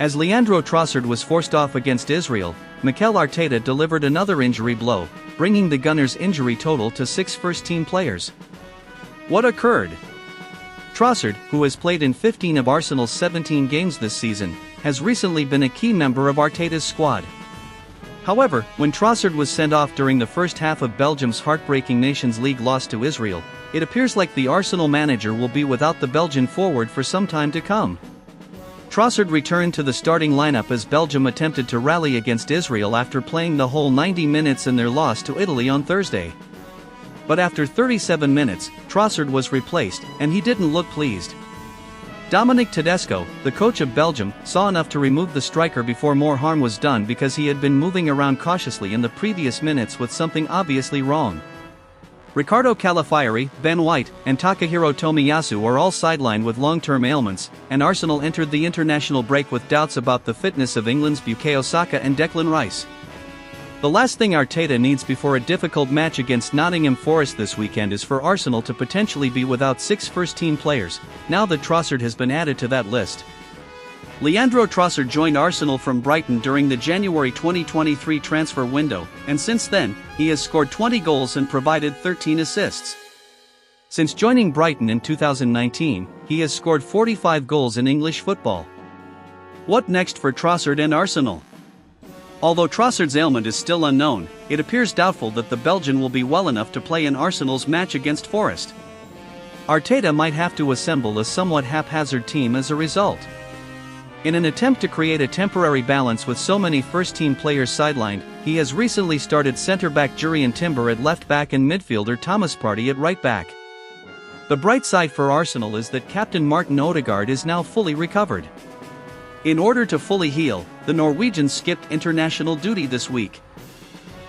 As Leandro Trossard was forced off against Israel, Mikel Arteta delivered another injury blow, bringing the Gunners' injury total to 6 first-team players. What occurred? Trossard, who has played in 15 of Arsenal's 17 games this season, has recently been a key member of Arteta's squad. However, when Trossard was sent off during the first half of Belgium's heartbreaking Nations League loss to Israel, it appears like the Arsenal manager will be without the Belgian forward for some time to come. Trossard returned to the starting lineup as Belgium attempted to rally against Israel after playing the whole 90 minutes in their loss to Italy on Thursday. But after 37 minutes, Trossard was replaced, and he didn't look pleased. Dominic Tedesco, the coach of Belgium, saw enough to remove the striker before more harm was done because he had been moving around cautiously in the previous minutes with something obviously wrong. Ricardo Calafiori, Ben White, and Takahiro Tomiyasu are all sidelined with long-term ailments, and Arsenal entered the international break with doubts about the fitness of England's Bukayo Saka and Declan Rice. The last thing Arteta needs before a difficult match against Nottingham Forest this weekend is for Arsenal to potentially be without 6 first-team players, now that Trossard has been added to that list. Leandro Trossard joined Arsenal from Brighton during the January 2023 transfer window, and since then, he has scored 20 goals and provided 13 assists. Since joining Brighton in 2019, he has scored 45 goals in English football. What next for Trossard and Arsenal? Although Trossard's ailment is still unknown, it appears doubtful that the Belgian will be well enough to play in Arsenal's match against Forest. Arteta might have to assemble a somewhat haphazard team as a result. In an attempt to create a temporary balance with so many first-team players sidelined, he has recently started centre-back Jurrien Timber at left-back and midfielder Thomas Partey at right-back. The bright side for Arsenal is that captain Martin Odegaard is now fully recovered. In order to fully heal, the Norwegians skipped international duty this week.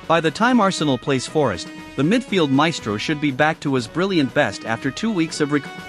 By the time Arsenal plays Forest, the midfield maestro should be back to his brilliant best after 2 weeks of recovery.